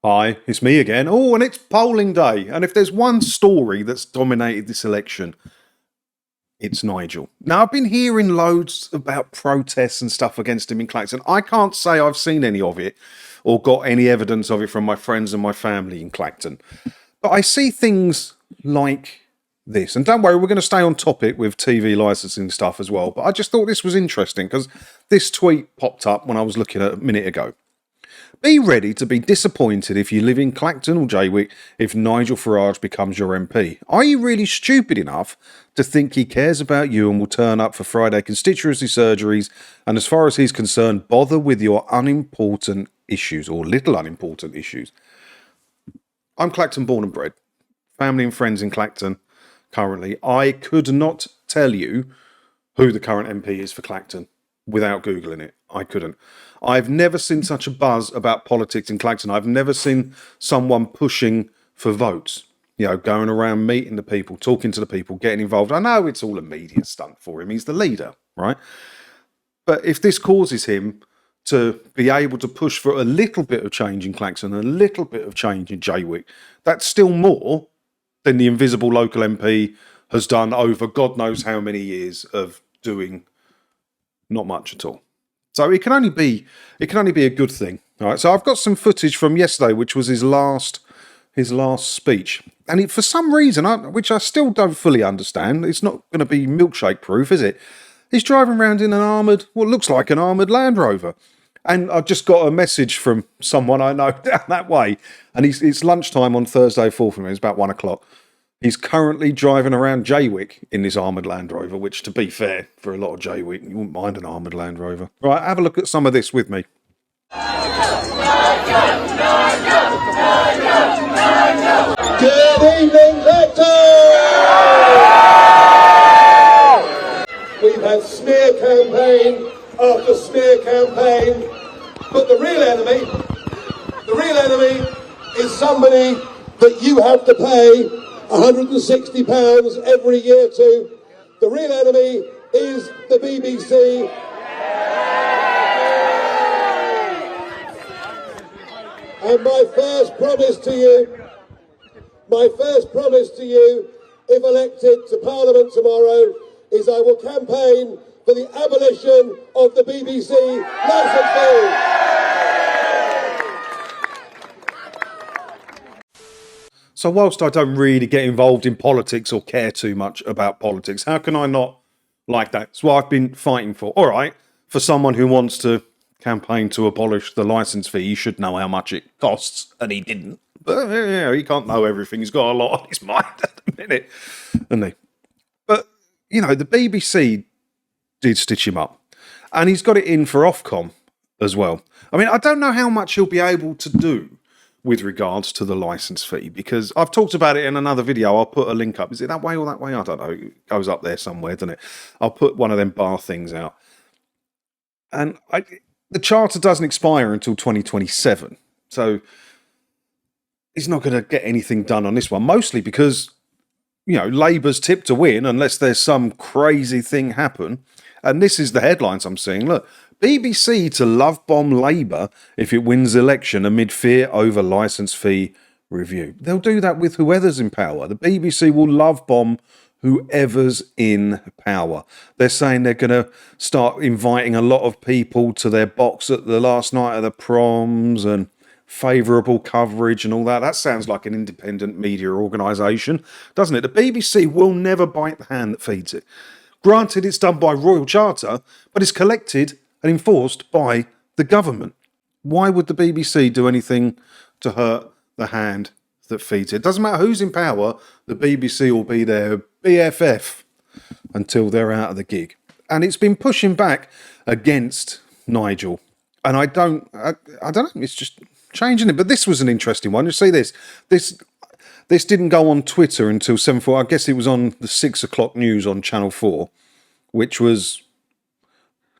Hi, it's me again. Oh, and it's polling day. And if there's one story that's dominated this election, it's Nigel. Now, I've been hearing loads about protests and stuff against him in Clacton. I can't say I've seen any of it or got any evidence of it from my friends and my family in Clacton. But I see things like this. And don't worry, we're going to stay on topic with TV licensing stuff as well. But I just thought this was interesting because this tweet popped up when I was looking at it a minute ago. Be ready to be disappointed if you live in Clacton or Jaywick if Nigel Farage becomes your MP. Are you really stupid enough to think he cares about you and will turn up for Friday constituency surgeries and, as far as he's concerned, bother with your unimportant issues or little unimportant issues? I'm Clacton born and bred. Family and friends in Clacton currently. I could not tell you who the current MP is for Clacton without Googling it. I couldn't. I've never seen such a buzz about politics in Clacton. I've never seen someone pushing for votes, going around meeting the people, talking to the people, getting involved. I know it's all a media stunt for him. He's the leader, right? But if this causes him to be able to push for a little bit of change in Clacton, a little bit of change in Jaywick, that's still more than the invisible local MP has done over God knows how many years of doing not much at all. So it can only be a good thing. All right. So I've got some footage from yesterday, which was his last speech, and for some reason, which I still don't fully understand, it's not going to be milkshake proof, is it? He's driving around in what looks like an armoured Land Rover, and I just got a message from someone I know down that way, and it's lunchtime on Thursday, 4th of May. It's about 1 o'clock. He's currently driving around Jaywick in this armoured Land Rover, which, to be fair, for a lot of Jaywick, you wouldn't mind an armoured Land Rover. Right, have a look at some of this with me. Good evening, Clacton! We've had smear campaign after smear campaign, but the real enemy is somebody that you have to pay £160 every year to. The real enemy is the BBC. And my first promise to you, if elected to Parliament tomorrow, is I will campaign for the abolition of the BBC licence fee. So whilst I don't really get involved in politics or care too much about politics, how can I not like that? It's what I've been fighting for. All right, for someone who wants to campaign to abolish the licence fee, he should know how much it costs, and he didn't. But he can't know everything. He's got a lot on his mind at the minute, hasn't he? But, the BBC did stitch him up, and he's got it in for Ofcom as well. I mean, I don't know how much he'll be able to do with regards to the licence fee, because I've talked about it in another video. I'll put a link up. Is it that way or that way? I don't know. It goes up there somewhere, doesn't it? I'll put one of them bar things out. And the charter doesn't expire until 2027. So he's not going to get anything done on this one, mostly because, Labour's tipped to win unless there's some crazy thing happen. And this is the headlines I'm seeing. Look, BBC to love bomb Labour if it wins election amid fear over licence fee review. They'll do that with whoever's in power. The BBC will love bomb whoever's in power. They're saying they're going to start inviting a lot of people to their box at the last night of the proms and favourable coverage and all that. That sounds like an independent media organisation, doesn't it? The BBC will never bite the hand that feeds it. Granted, it's done by royal charter, but it's collected and enforced by the government. Why would the BBC do anything to hurt the hand that feeds it? Doesn't matter who's in power, the BBC will be their BFF until they're out of the gig. And it's been pushing back against Nigel. And I don't know, it's just changing it. But this was an interesting one. You see this didn't go on Twitter until 7:04. I guess it was on the 6 o'clock news on Channel 4, which was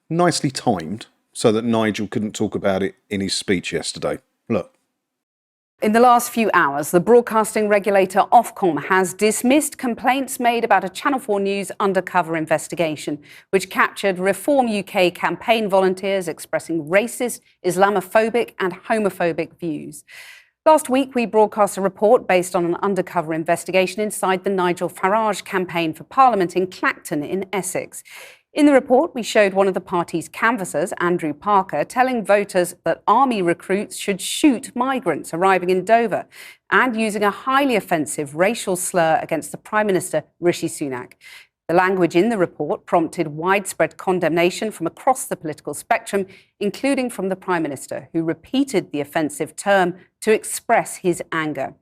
nicely timed so that Nigel couldn't talk about it in his speech yesterday. Look. In the last few hours, the broadcasting regulator Ofcom has dismissed complaints made about a Channel 4 News undercover investigation, which captured Reform UK campaign volunteers expressing racist, Islamophobic and homophobic views. Last week, we broadcast a report based on an undercover investigation inside the Nigel Farage campaign for Parliament in Clacton in Essex. In the report, we showed one of the party's canvassers, Andrew Parker, telling voters that army recruits should shoot migrants arriving in Dover and using a highly offensive racial slur against the Prime Minister, Rishi Sunak. The language in the report prompted widespread condemnation from across the political spectrum, including from the Prime Minister, who repeated the offensive term to express his anger.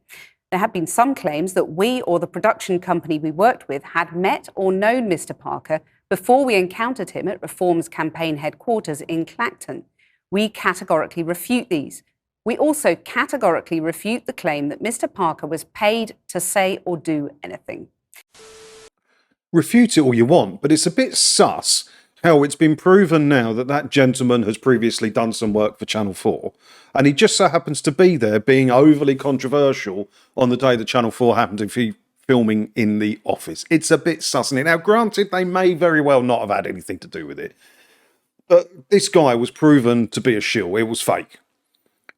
There have been some claims that we or the production company we worked with had met or known Mr. Parker before we encountered him at Reform's campaign headquarters in Clacton. We categorically refute these. We also categorically refute the claim that Mr. Parker was paid to say or do anything. Refute it all you want, but it's a bit sus how it's been proven now that that gentleman has previously done some work for Channel 4, and he just so happens to be there being overly controversial on the day that Channel 4 happened to be filming in the office. It's a bit sus. Now, granted, they may very well not have had anything to do with it, but this guy was proven to be a shill. It was fake.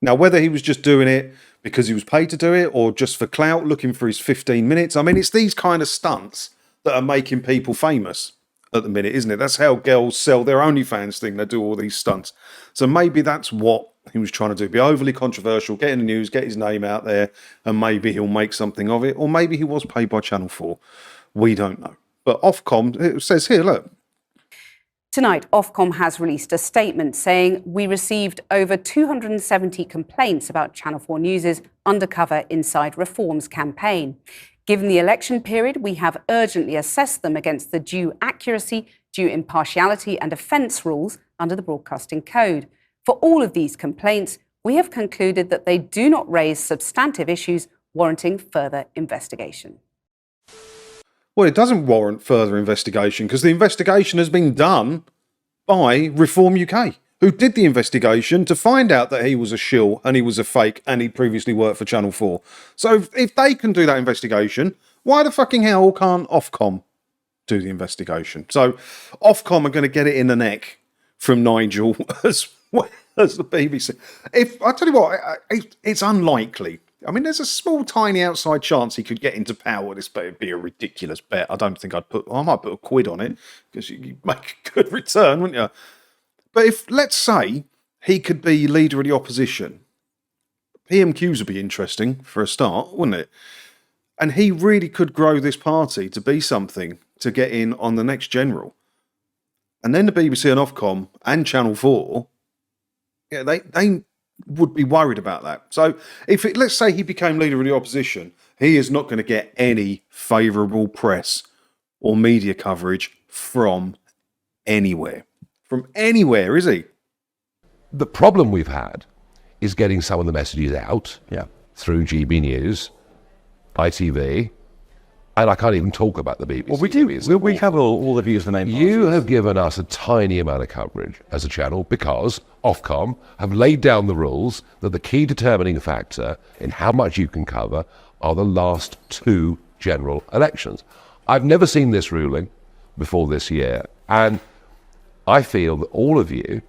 Now, whether he was just doing it because he was paid to do it or just for clout, looking for his 15 minutes, I mean, it's these kind of stunts that are making people famous at the minute, isn't it? That's how girls sell their OnlyFans thing. They do all these stunts. So maybe that's what he was trying to do. Be overly controversial, get in the news, get his name out there, and maybe he'll make something of it. Or maybe he was paid by Channel 4. We don't know. But Ofcom, it says here, look. Tonight, Ofcom has released a statement saying we received over 270 complaints about Channel 4 News' undercover Inside Reform's campaign. Given the election period, we have urgently assessed them against the due accuracy, due impartiality and offence rules under the Broadcasting Code. For all of these complaints, we have concluded that they do not raise substantive issues warranting further investigation. Well, it doesn't warrant further investigation because the investigation has been done by Reform UK, who did the investigation to find out that he was a shill and he was a fake and he previously worked for Channel 4. So if they can do that investigation, why the fucking hell can't Ofcom do the investigation? So Ofcom are going to get it in the neck from Nigel as well as the BBC. If I tell you what, it's unlikely. I mean, there's a small, tiny outside chance he could get into power. This would be a ridiculous bet. I don't think I might put a quid on it because you'd make a good return, wouldn't you? But if, let's say, he could be leader of the opposition, PMQs would be interesting for a start, wouldn't it? And he really could grow this party to be something to get in on the next general. And then the BBC and Ofcom and Channel 4, yeah, they would be worried about that. So if let's say he became leader of the opposition, he is not going to get any favourable press or media coverage from anywhere. From anywhere, is he? The problem we've had is getting some of the messages out through GB News, ITV, and I can't even talk about the BBC. Well, we do. We cover all the views of the main parties. You have given us a tiny amount of coverage as a channel because Ofcom have laid down the rules that the key determining factor in how much you can cover are the last two general elections. I've never seen this ruling before this year, and I feel that all of you,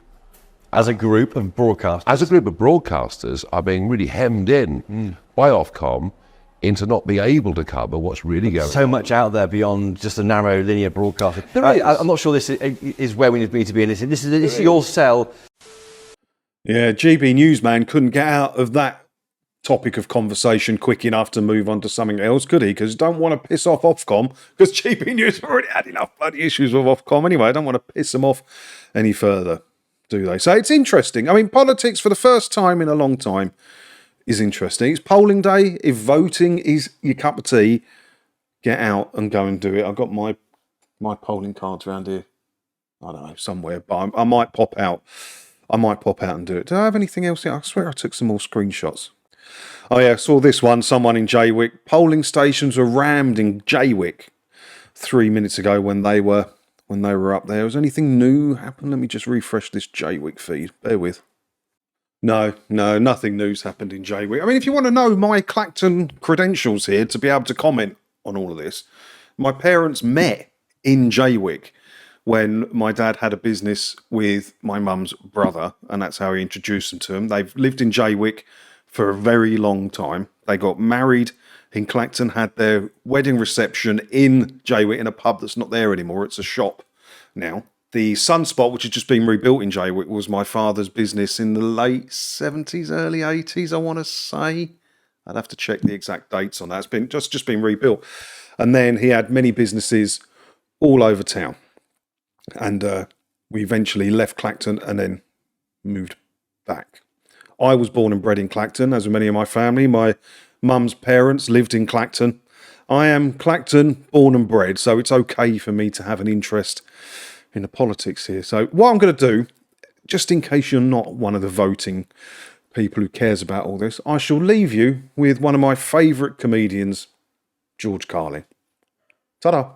as a group of broadcasters, are being really hemmed in by Ofcom into not being able to cover what's really going on. So much out there beyond just a narrow linear broadcasting. I'm not sure this is where we need to be. This is your sell. Yeah, GB Newsman couldn't get out of that topic of conversation quick enough to move on to something else, could he? Because don't want to piss off Ofcom, because GB News have already had enough bloody issues with Ofcom anyway. I don't want to piss them off any further, do they? So it's interesting. I mean, politics for the first time in a long time is interesting. It's polling day. If voting is your cup of tea, get out and go and do it. I've got my polling cards around here. I don't know, somewhere, but I might pop out. I might pop out and do it. Do I have anything else here? I swear I took some more screenshots. Oh yeah, I saw this one. Someone in Jaywick. Polling stations were rammed in Jaywick 3 minutes ago when they were up there. Was anything new happen? Let me just refresh this Jaywick feed. Bear with. No, nothing new's happened in Jaywick. I mean, if you want to know my Clacton credentials here to be able to comment on all of this, my parents met in Jaywick when my dad had a business with my mum's brother, and that's how he introduced them to him. They've lived in Jaywick for a very long time. They got married in Clacton, had their wedding reception in Jaywick in a pub that's not there anymore. It's a shop now. The Sunspot, which has just been rebuilt in Jaywick, was my father's business in the late 70s, early 80s, I want to say. I'd have to check the exact dates on that. It's been just been rebuilt. And then he had many businesses all over town. And we eventually left Clacton and then moved back. I was born and bred in Clacton, as were many of my family. My mum's parents lived in Clacton. I am Clacton born and bred, so it's okay for me to have an interest in the politics here. So what I'm going to do, just in case you're not one of the voting people who cares about all this, I shall leave you with one of my favourite comedians, George Carlin. Ta-da!